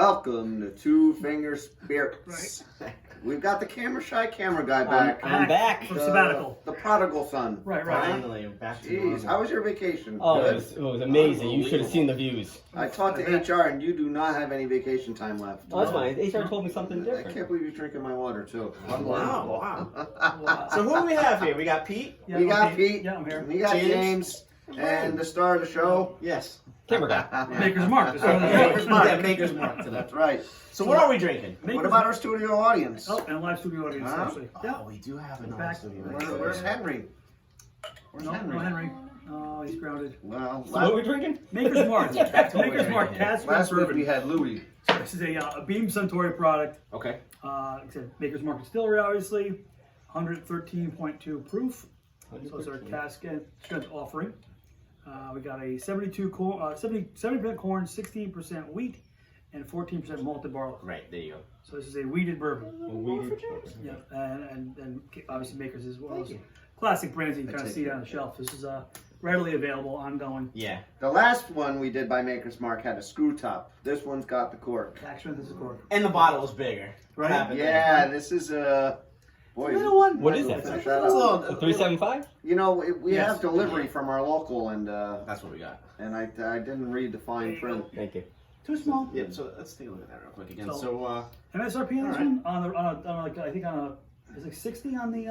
Welcome to Two Finger Spirits. Right. We've got the camera-shy camera guy back. I'm back. From sabbatical. The prodigal son. Right. Finally, I'm back to normal. Jeez, how was your vacation? Oh, Good? it was amazing. You should have seen the views. I talked to HR and you do not have any vacation time left. Oh, that's fine. HR told me something I different. can't believe you're drinking my water, too. Wow. So who do we have here? We got Pete. Yeah, We got okay. Pete. Yeah, I'm here. We got James. And the star of the show. Yes. Camera guy. Maker's Mark. Maker's Mark. Yeah, Maker's Mark today. That's right. So what are we drinking? What about our studio audience? Oh, and a live studio audience, Huh? actually. Yeah. Oh, we do have an Back. Where's Henry? Where's No, Henry? no Henry. Oh, he's grounded. Well, So what are we drinking? Maker's Mark. Maker's Mark. Cask last week bourbon. we had Louis. So this is a Beam Suntory product. Okay. Like I said, Maker's Mark Distillery, obviously. 113.2 proof. So it's our cask strength offering. We got a 70% corn, 16% wheat, and 14% malted barley. Right, there you go. So this is a wheated bourbon. Weeded. Yeah, and obviously Makers as well as classic brands that you kind of see on the shelf. This is readily available, ongoing. Yeah. The last one we did by Maker's Mark had a screw top. This one's got the cork. Tax strength is a cork. And the bottle is bigger. Right? Happened Yeah, this is boy. Little one. What is We'll that? finish It's that a up. little- 375? You know, we Yes. have delivery from our local, and That's what we got. I didn't read the fine print. Thank you. Too small. Yeah, so let's take a look at that real quick again. So- So, MSRP on this All right. one I think it's like 60 on the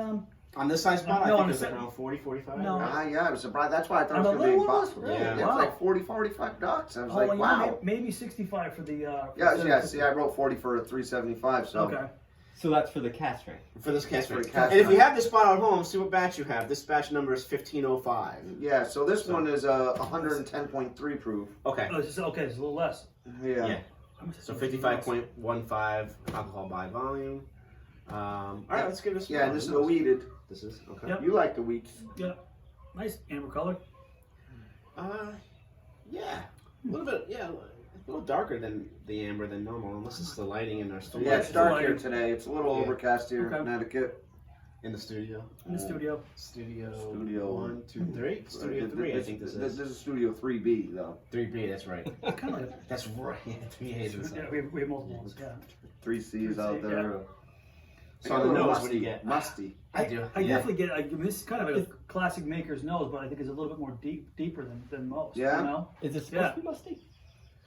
on this size bottle, No, I on think the it's like set- around 40, 45. No. right? Yeah, I was surprised. That's why I thought On it the was going to be little one was? impossible. Really? Yeah. It's Wow. like $40-$45. I was like, well, wow. maybe 65 for the Yeah, see, I wrote 40 for a 375. So Okay. So that's for the cast strength. For this cast For the strength. cast And if you strength. have this bottle at home, see what batch you have. This batch number is 1505. yeah, so this one is 110.3 proof. Okay. Oh, it's okay, it's a little less. Yeah. Yeah. So 55.15 alcohol by volume. All right, let's give this. Yeah, and this is a weeded. This is okay. Yep. You like the wheat. Yeah. Nice amber color. Yeah, a little bit. Yeah, a little darker than the amber than normal, unless it's the lighting in our studio. Yeah, it's dark here lighting. today. It's a little Yeah. overcast here in Okay. Connecticut. In the studio. In the studio. Studio. Studio 1, 2, 3. Studio 3. I think this is. This is Studio 3B though. 3B. That's right. Kind of like That's right. 3A's yeah, inside. we have multiple ones. Yeah. 3C is 3C, out there. yeah. So I on got the a little nose, what do you musty. get? Musty. I do. I Yeah. definitely get. I mean, this is kind of a classic Maker's nose, but I think it's a little bit more deeper than most. Yeah? You know. Is it supposed Yeah. to be musty?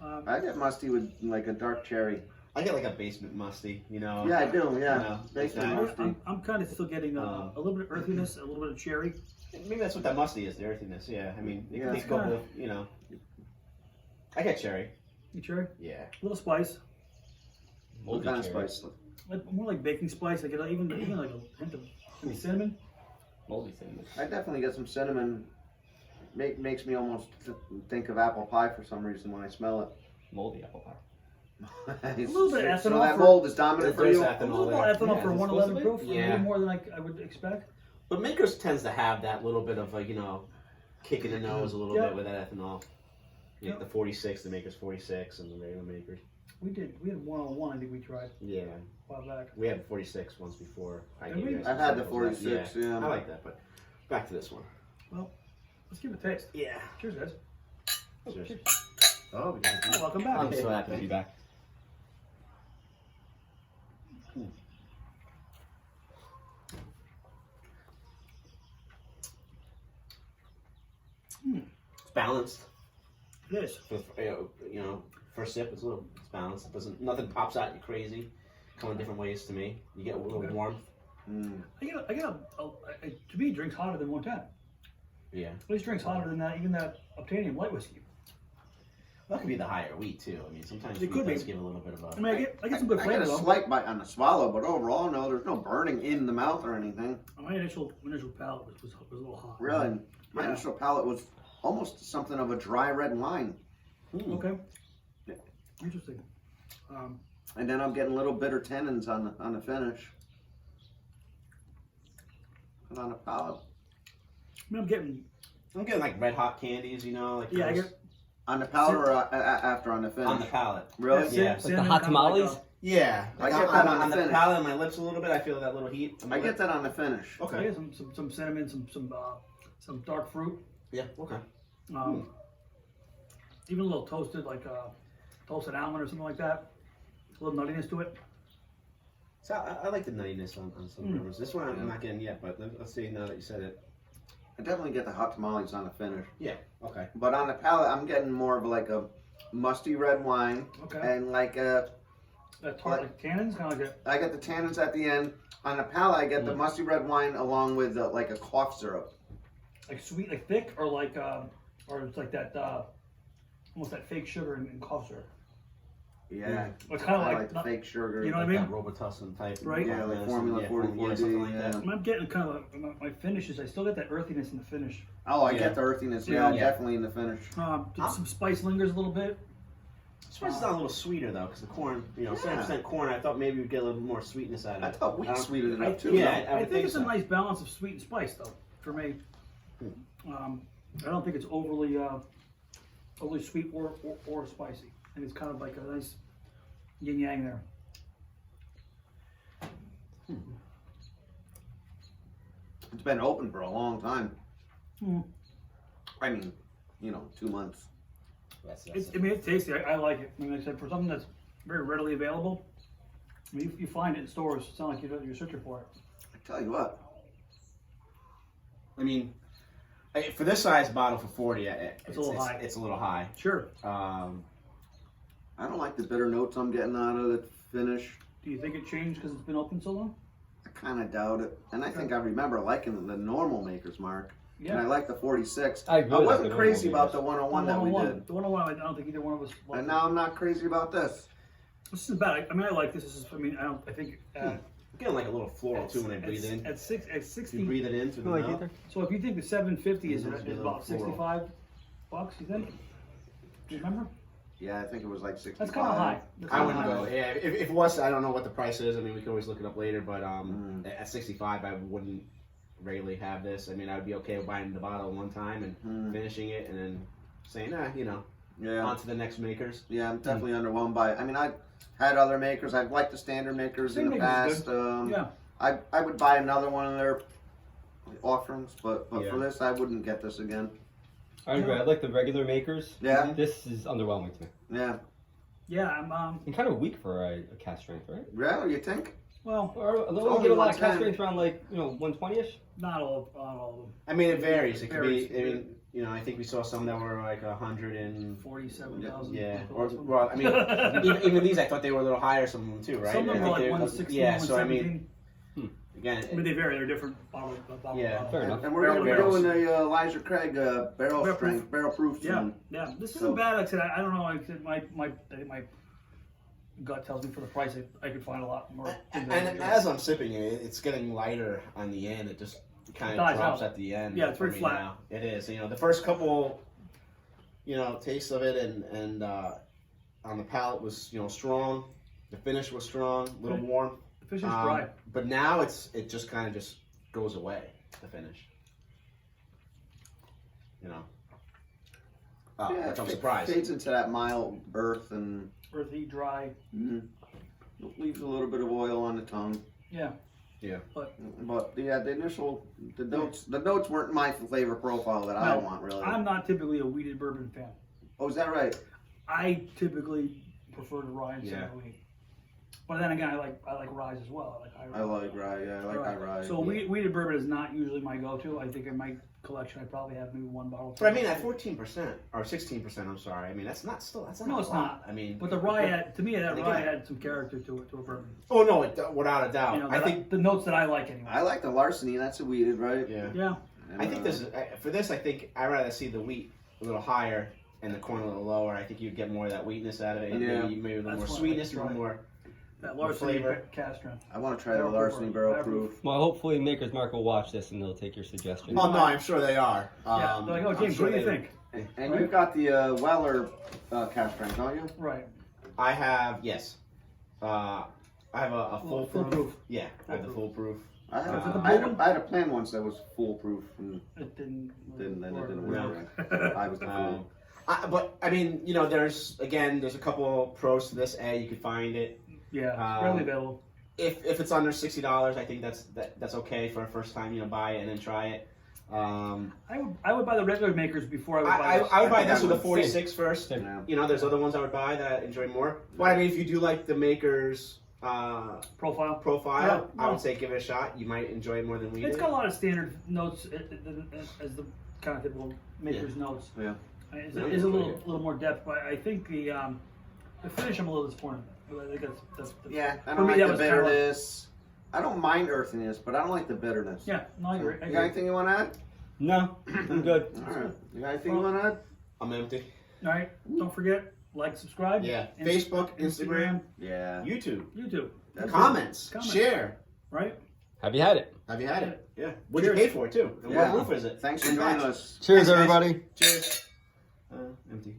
I get musty with like a dark cherry. I get like a basement musty, you know. Yeah, I do. Yeah, No, basically like that. musty. I'm kind of still getting a little bit of earthiness, a little bit of cherry. Maybe that's what that musty is, the earthiness. Yeah, I mean, it Yeah. can be couple of, you know. I get cherry. You cherry, Yeah. a little spice, What Moldy kind of cherry. spice? more like baking spice. I get even like a hint of cinnamon. Moldy cinnamon. I definitely get some cinnamon. Makes me almost think of apple pie for some reason when I smell it. Moldy apple pie. A little bit of So ethanol that for- mold is dominant for There's you. ethanol A little more there. ethanol Yeah, for is it 111 supposed to proof. be? A Yeah. little more than I would expect. But Makers tends to have that little bit of, you know, kick in the nose a little Yeah. bit with that ethanol. You Yeah. get the 46, the Makers 46, and the regular Makers. We had 101. I think we tried Yeah. a while back. We had 46 once before. Did we? I've had the samples. 46, yeah. I like that, but back to this one. Well, let's give it a taste. Yeah. Cheers, guys. Cheers. Oh, we got Oh, welcome back. I'm so happy to be back. It's balanced. It is. For, you know, first sip, it's balanced. It doesn't, nothing pops out you crazy. Coming different ways to me. You get a little Okay. warmth. I get to me, it drinks hotter than 110. Yeah. At least drinks hotter than that, even that Obtanium light whiskey. That could be the higher wheat too. I mean, sometimes It wheat could be. does give a little bit of a. I mean, I get some good I flavor get a though. slight bite on the swallow, but overall, no, there's no burning in the mouth or anything. My initial palate was a little hot. Really, my Yeah. initial palate was almost something of a dry red wine, Okay. Yeah. Interesting. and then I'm getting little bitter tannins on the finish. And on the palate, I mean, I'm getting like red hot candies, you know, like yeah, I those get on the palate or after on the finish. on the palate. Really? Yeah. Like the hot tamales? Yeah, I like get on, that on on the the finish. palate, on my lips a little bit. I feel that little heat. on my I get lip. that on the finish. I Okay. get some cinnamon, some dark fruit, Yeah. Okay. even a little toasted like toasted almond or something like that. a little nuttiness to it. So I like the nuttiness on some bourbons. This one I'm not getting yet, but let's see now that you said it. I definitely get the hot tamales on the finish. Yeah. Okay. But on the palate, I'm getting more of like a musty red wine. Okay. And like a... That tart, like tannins, kind of like I get the tannins at the end. On the palate, I get the musty red wine along with like a cough syrup. like sweet, like thick, or like, or it's like that, almost that fake sugar and cough syrup. Yeah. It's kind of I like, like the not- fake sugar. you know what I Like mean? that Robitussin type. Right. Yeah, like Formula 44D. something like that. I'm getting kind of my finishes. I still get that earthiness in the finish. Oh, I Yeah. get the earthiness. Yeah. Yeah, definitely in the finish. Some spice lingers a little bit. This one's not a little sweeter though, because the corn, you know, 7% corn. I thought maybe we'd get a little more sweetness out of it. I thought wheat sweetened it I up too. think, Yeah, I would think it's so. a nice balance of sweet and spice, though, for me. I don't think it's overly sweet or spicy. And it's kind of like a nice yin yang there. It's been open for a long time. Mm. I mean, 2 months. I mean, it's tasty. I like it. I mean, like I said, for something that's very readily available, I mean, you find it in stores. It's not like you're searching for it. I tell you what. I mean, for this size bottle for 40, it's a little high. It's a little high. Sure. I don't like the bitter notes I'm getting out of the finish. Do you think it changed because it's been open so long? I kind of doubt it. And I think I remember liking the normal Maker's Mark. Yeah. And I like the 46. I really like wasn't the crazy normal about the 101 that we did. The 101, I don't think either one of us liked. And now I'm not crazy about this. This is bad. I mean, I like this. This is. I mean, I think. I'm getting like a little floral too when I breathe in. At 60. You breathe it in through the like mouth. either. So if you think the 750 is It must be a little about floral. $65, you think? Do you remember? Yeah, I think it was like 65. That's kind of high. That's I kinda wouldn't high. go. Yeah, if it was, I don't know what the price is. I mean, we could always look it up later. But at 65, I wouldn't regularly have this. I mean, I would be okay with buying the bottle one time and finishing it, and then saying, Yeah. on to the next makers. Yeah, I'm definitely underwhelmed by it. I mean, I had other makers. I've liked the standard makers in the past. Yeah. I would buy another one of their offerings, but Yeah. for this, I wouldn't get this again. I agree. I like the regular makers. Yeah. This is underwhelming to me. Yeah. Yeah, I'm. And kind of weak for a cask strength, right? Yeah, you think? Well, Or don't only we get a lot of 110. cask strength around like 120ish? not all of them. I mean, it varies. It could Varies. be. I mean, I think we saw some that were like 100 and 47,000. yeah. Or well, I mean, even these, I thought they were a little higher. Some of them too, right? Some of them I were think like they're- 116, Yeah. So I 117. mean, again, I mean, they vary. They're different bottle. Yeah. Fair enough. And we're going to be Barrels. doing the Elijah Craig barrel Barrel strength, barrel proof Yeah, soon. yeah. This So- isn't bad. Like I said, I don't know. Like I said, my gut tells me for the price, I could find a lot more. and as I'm sipping it, it's getting lighter on the end. It just kind of Dies drops out. at the end. Yeah, it's for very me flat. now. It is. The first couple, tastes of it and on the palate was strong. The finish was strong, a little Okay. warm. the fish is dry. But now it just kind of just goes away. The finish. Which I'm surprised. Fades into that mild earth and Earthy, dry. leaves a little bit of oil on the tongue. Yeah. But yeah, the notes weren't my flavor profile that I No, want really. I'm not typically a weeded bourbon fan. Oh, is that right? I typically prefer the rye instead Yeah. of wheat. But then again, I like rye as well. I like rye. Yeah, I like that rye. So weeded bourbon is not usually my go-to. I think in my collection, I probably have maybe one bottle. But I mean, at 14% or 16%, I'm sorry. I mean, that's not No, a it's lot. not. I mean, But the rye, to me, that And rye again- had some character to it, to a bourbon. Oh no, without a doubt. I I think. the notes that I like anyway. I like the larceny. That's a weeded, right? Yeah. Yeah. And, I think this is for this. I think I'd rather see the wheat a little higher and the corn a little lower. I think you'd get more of that wheatness out of it. And Yeah. maybe a little That's more what I sweetness, a like little to more. That larceny flavor. cast strength. I want to try the Barrel larceny proof. barrel Barrel proof. Well, hopefully Maker's Mark will watch this and they'll take your suggestion. Oh no, I'm sure they are. Yeah. They're like, oh, I'm James, sure what do you they- think? And Right. you've got the Weller cast strength, don't you? Right. I have yes. I have a Full foolproof. proof. Yeah, I have the foolproof. I had, Is it the I, had blue a, one? I had a plan once that was foolproof, and It didn't. then it didn't No. work. I was the fool. But I mean, there's a couple pros to this. You could find it. Yeah. It's readily available. If it's under $60, I think that's okay for a first time, buy it and then try it. I would buy the regular makers before I would buy. I would buy I think this I with a would. 46 first. Yeah. You know, there's other ones I would buy that I enjoy more. But I mean, if you do like the Maker's profile. profile, Yeah. I would say give it a shot. You might enjoy it more than we It's did. got a lot of standard notes as the kind of typical maker's notes. Yeah. It's, Yeah, it's a it's little pretty little more depth, but I think the finish I'm a little disappointed. I think that's Yeah, I for don't me, like that the was kinda like- bitterness. I don't mind earthiness, but I don't like the bitterness. Yeah, no, I agree. I You got agree. anything you want to add? No, I'm good. All right. You got anything you want to add? I'm empty. All right, don't forget subscribe. Yeah. Inst- Facebook, Instagram, Yeah. YouTube. YouTube, That's Comments, Comments. share. right? Have you had it? Have you had it? Yeah. What'd you Cheers. pay for it too? And Yeah. what roof is it? Thanks for And joining batch. us. Cheers, Thanks, guys. everybody. Cheers. Empty.